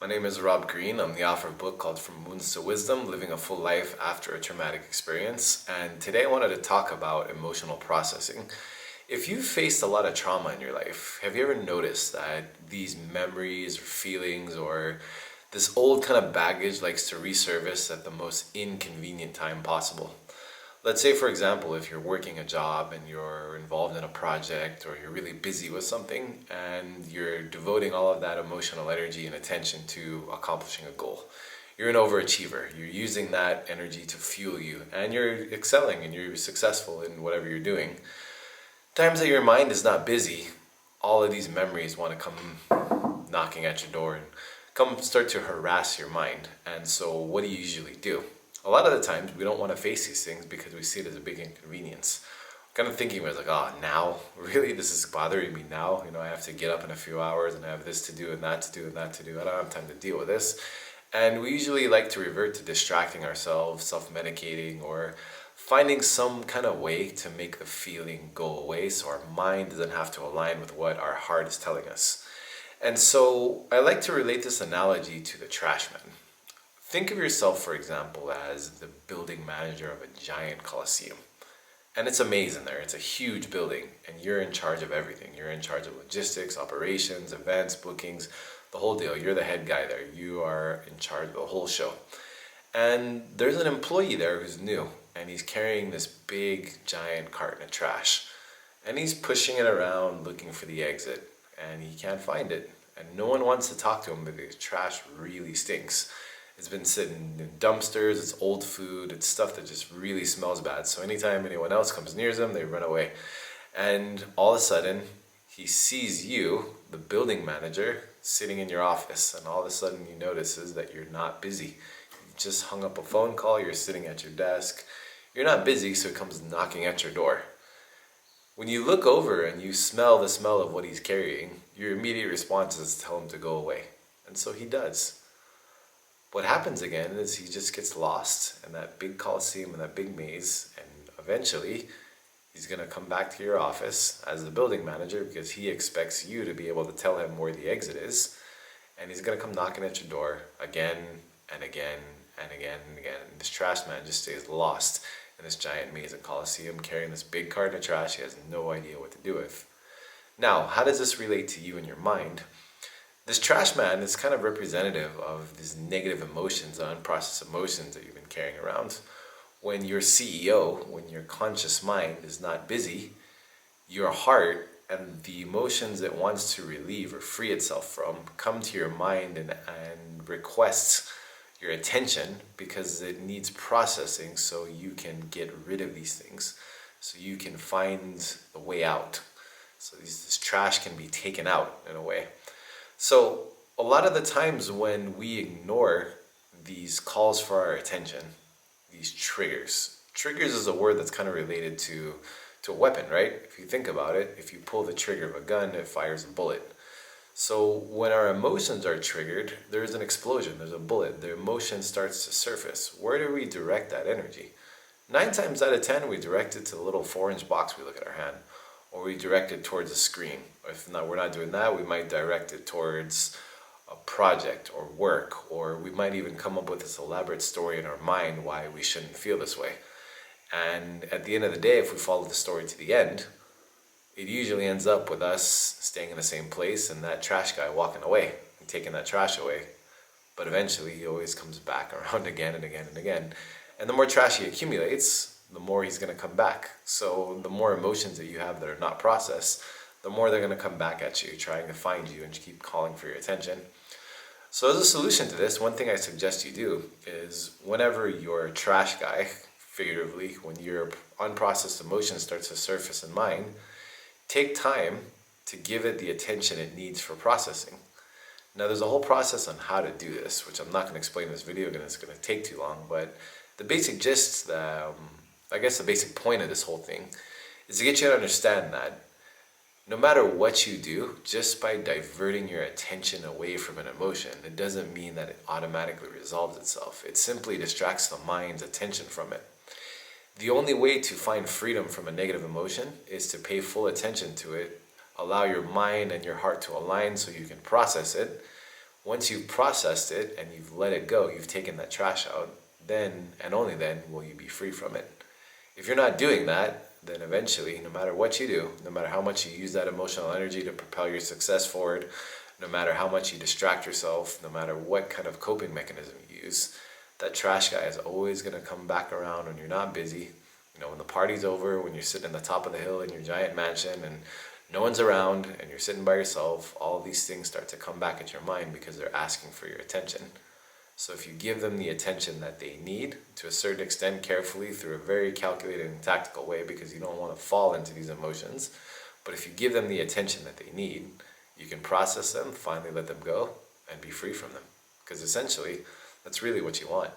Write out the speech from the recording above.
My name is Rob Green. I'm the author of a book called From Wounds to Wisdom, Living a Full Life After a Traumatic Experience. And today I wanted to talk about emotional processing. If you've faced a lot of trauma in your life, have you ever noticed that these memories or feelings or this old kind of baggage likes to resurface at the most inconvenient time possible? Let's say, for example, if you're working a job and you're involved in a project or you're really busy with something and you're devoting all of that emotional energy and attention to accomplishing a goal. You're an overachiever. You're using that energy to fuel you and you're excelling and you're successful in whatever you're doing. Times that your mind is not busy, all of these memories want to come knocking at your door and come start to harass your mind. And so what do you usually do? A lot of the times we don't want to face these things because we see it as a big inconvenience. Kind of thinking was like, oh, now? Really? This is bothering me now? I have to get up in a few hours and I have this to do and that to do and that to do. I don't have time to deal with this. And we usually like to revert to distracting ourselves, self-medicating, or finding some kind of way to make the feeling go away so our mind doesn't have to align with what our heart is telling us. And so I like to relate this analogy to the trash man. Think of yourself, for example, as the building manager of a giant coliseum. And it's amazing there. It's a huge building, and you're in charge of everything. You're in charge of logistics, operations, events, bookings, the whole deal. You're the head guy there. You are in charge of the whole show. And there's an employee there who's new, and he's carrying this big, giant carton of trash. And he's pushing it around looking for the exit, and he can't find it. And no one wants to talk to him because trash really stinks. It's been sitting in dumpsters, it's old food, it's stuff that just really smells bad. So anytime anyone else comes near them, they run away. And all of a sudden, he sees you, the building manager, sitting in your office. And all of a sudden, he notices that you're not busy. You just hung up a phone call, you're sitting at your desk. You're not busy, so he comes knocking at your door. When you look over and you smell the smell of what he's carrying, your immediate response is to tell him to go away. And so he does. What happens again is he just gets lost in that big coliseum and that big maze, and eventually he's going to come back to your office as the building manager because he expects you to be able to tell him where the exit is, and he's going to come knocking at your door again and again and again and again. And this trash man just stays lost in this giant maze and coliseum carrying this big carton of trash he has no idea what to do with. Now, how does this relate to you in your mind? This trash man is kind of representative of these negative emotions, unprocessed emotions that you've been carrying around. When your CEO, when your conscious mind is not busy, your heart and the emotions it wants to relieve or free itself from come to your mind and request your attention because it needs processing so you can get rid of these things, so you can find the way out. So this trash can be taken out in a way. So a lot of the times when we ignore these calls for our attention, these triggers is a word that's kind of related to a weapon, right? If you think about it, if you pull the trigger of a gun, it fires a bullet. So when our emotions are triggered, there's an explosion, there's a bullet, the emotion starts to surface. Where do we direct that energy? 9 times out of 10, we direct it to the little 4-inch box we look at our hand. Or we direct it towards a screen. If not, we're not doing that, we might direct it towards a project or work, or we might even come up with this elaborate story in our mind why we shouldn't feel this way. And at the end of the day, if we follow the story to the end, it usually ends up with us staying in the same place and that trash guy walking away and taking that trash away. But eventually he always comes back around again and again and again. And the more trash he accumulates, the more he's going to come back. So the more emotions that you have that are not processed, the more they're going to come back at you, trying to find you and keep calling for your attention. So as a solution to this, one thing I suggest you do is whenever your trash guy, figuratively, when your unprocessed emotion starts to surface in mind, take time to give it the attention it needs for processing. Now there's a whole process on how to do this, which I'm not going to explain in this video because it's going to take too long, but the basic gist, I guess the basic point of this whole thing is to get you to understand that no matter what you do, just by diverting your attention away from an emotion, it doesn't mean that it automatically resolves itself. It simply distracts the mind's attention from it. The only way to find freedom from a negative emotion is to pay full attention to it, allow your mind and your heart to align so you can process it, Once you've processed it and you've let it go, you've taken that trash out, then and only then will you be free from it. If you're not doing that, then eventually, no matter what you do, no matter how much you use that emotional energy to propel your success forward, no matter how much you distract yourself, no matter what kind of coping mechanism you use, that trash guy is always going to come back around when you're not busy. You know, when the party's over, when you're sitting on the top of the hill in your giant mansion and no one's around and you're sitting by yourself, all of these things start to come back at your mind because they're asking for your attention. So if you give them the attention that they need, to a certain extent, carefully, through a very calculated and tactical way, because you don't want to fall into these emotions, but if you give them the attention that they need, you can process them, finally let them go, and be free from them. Because essentially, that's really what you want.